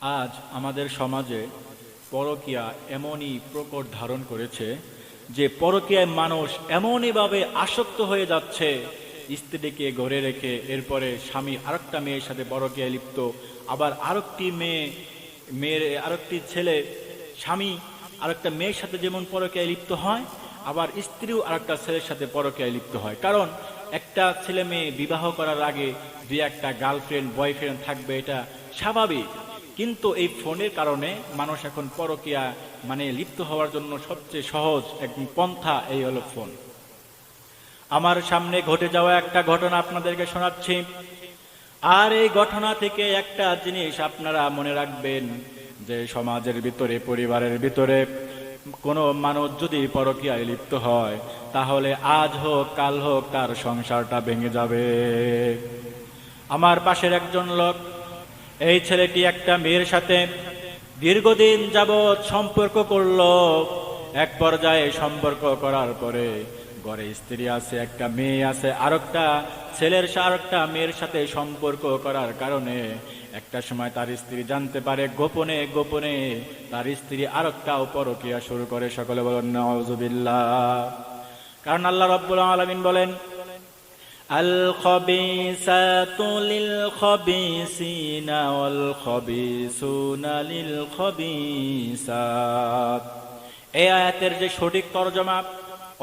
আজ আমাদের সমাজে পরকীয়া এমনই প্রকট ধারণ করেছে যে পরকীয়ায় মানুষ এমনইভাবে আসক্ত হয়ে যাচ্ছে, স্ত্রীকে ঘরে রেখে এরপরে স্বামী আরেকটা মেয়ের সাথে পরকীয়ায় লিপ্ত, আবার আরেকটি ছেলে স্বামী আরেকটা মেয়ের সাথে যেমন পরকীয়ায় লিপ্ত হয়, আবার স্ত্রীও আরেকটা ছেলের সাথে পরকীয়ায় লিপ্ত হয়। কারণ একটা ছেলে মেয়ে বিবাহ করার আগে দুই একটা গার্লফ্রেন্ড বয়ফ্রেন্ড থাকবে, এটা স্বাভাবিক। কিন্তু এই ফোনের কারণে মানুষ এখন পরকীয়া লিপ্ত হওয়ার জন্য সবচেয়ে সহজ এক পন্থা এই হলো ফোন। আমার সামনে ঘটে যাওয়া একটা ঘটনা আপনাদেরকে শোনাচ্ছি। আর এই ঘটনা থেকে একটা জিনিস আপনারা মনে রাখবেন যে সমাজের ভিতরে, পরিবারের ভিতরে কোনো মানুষ যদি পরকীয়ায় লিপ্ত হয় তাহলে আজ হোক কাল হোক তার সংসারটা ভেঙে যাবে। আমার পাশের একজন লোক, এই ছেলেটি একটা মেয়ের সাথে দীর্ঘদিন যাবৎ সম্পর্ক করলো। এক পর্যায়ে সম্পর্ক করার পরে ঘরে স্ত্রী আছে, একটা মেয়ে আছে, আরেকটা মেয়ের সাথে সম্পর্ক করার কারণে একটা সময় তার স্ত্রী জানতে পারে, গোপনে গোপনে তার স্ত্রী আরেকটাও পরকীয়া শুরু করে। সকলে বলেন নাউযুবিল্লাহ। কারণ আল্লাহ রাব্বুল আলামিন বলেন, আল খবিসাতু লিল খবিসিনা ওয়াল খবিসুনা লিল খবিসাত। এই আয়াতের যে সঠিক তরজমা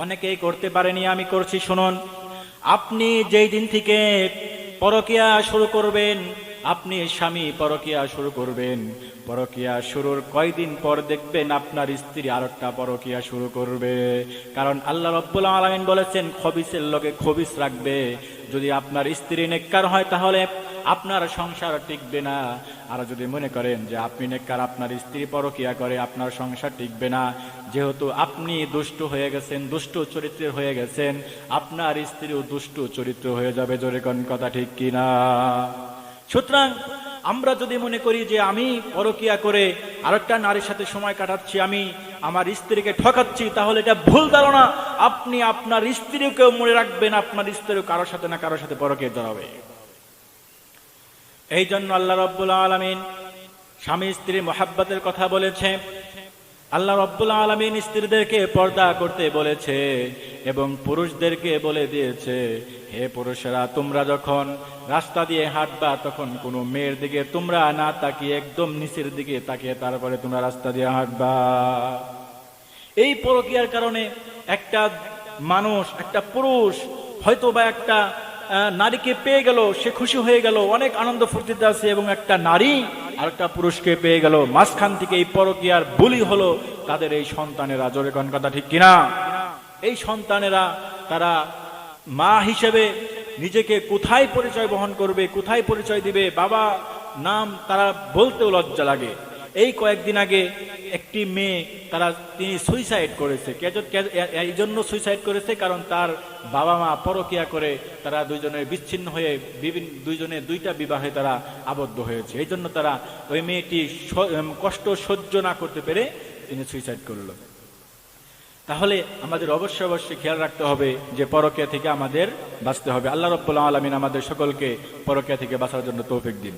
অনেকেই করতে পারেনি, আমি করছি, শুনুন। আপনি যেই দিন থেকে পরকীয়া শুরু করবেন, আপনি স্বামী পরকীয়া শুরু করবেন, পরকীয়া শুরুর কয়দিন পর দেখবেন আপনার স্ত্রী আরেকটা পরকীয়া শুরু করবে। কারণ আল্লাহ রাব্বুল আলামিন বলেছেন খবিসের লগে খবিস রাখবে। যদি আপনার স্ত্রী নেককার হয় তাহলে আপনার সংসার টিকবে না। আর যদি মনে করেন যে আপনি নেককার, আপনার স্ত্রী পরকীয়া করে, আপনার সংসার টিকবে না। যেহেতু আপনি দুষ্ট হয়ে গেছেন, দুষ্ট চরিত্রের হয়ে গেছেন, আপনার স্ত্রীও দুষ্ট চরিত্র হয়ে যাবে। জোরে কোন কথা ঠিক কিনা? সুতরাং আমরা যদি মনে করি যে আমি পরকীয়া করে আরেকটা নারীর সাথে সময় কাটাচ্ছি, আমি আমার স্ত্রীকে ঠকাচ্ছি, তাহলে এটা ভুল ধারণা। আপনি আপনার স্ত্রীকেও মনে রাখবেন, আপনার স্ত্রীও কারোর সাথে না কারোর সাথে পরকীয়া জড়াবে। এই জন্য আল্লাহ রাব্বুল আলামিন স্বামী স্ত্রী মহাব্বতের কথা বলেছে। আল্লাহ রাব্বুল আলামিন স্ত্রীদেরকে পর্দা করতে বলেছে এবং পুরুষদেরকে বলে দিয়েছে, হে পুরুষেরা, তোমরা যখন রাস্তা দিয়ে হাঁটবা তখন কোনো মেয়ের দিকে তোমরা না তাকিয়ে একদম নিচের দিকে তাকিয়ে তারপরে তোমরা রাস্তা দিয়ে হাঁটবা। এই পরকীয়ার কারণে একটা মানুষ, একটা পুরুষ হয়তো বা একটা নারীকে পেয়ে গেল, সে খুশি হয়ে গেল, অনেক আনন্দ ফুর্তিতে আছে, এবং একটা নারী আরেকটা পুরুষকে পেয়ে গেল, মাঝখান থেকে এই পরকীয়ার বলি হলো তাদের এই সন্তানেরা। জোরে কোন কথা ঠিক কিনা? এই সন্তানেরা তারা মা হিসেবে নিজেকে কোথায় পরিচয় বহন করবে, কোথায় পরিচয় দিবে, বাবা নাম তারা বলতেও লজ্জা লাগে। এই কয়েকদিন আগে একটি মেয়ে তিনি সুইসাইড করেছে। এই জন্য সুইসাইড করেছে কারণ তার বাবা মা পরকীয়া করে তারা দুইজনে বিচ্ছিন্ন হয়ে দুইজনে দুইটা বিবাহে তারা আবদ্ধ হয়েছে। এই জন্য ওই মেয়েটি কষ্ট সহ্য না করতে পেরে তিনি সুইসাইড করলো। তাহলে আমাদের অবশ্যই খেয়াল রাখতে হবে যে পরকীয়া থেকে আমাদের বাঁচতে হবে। আল্লাহ রাব্বুল আলামিন আমাদের সকলকে পরকীয়া থেকে বাঁচার জন্য তৌফিক দিন।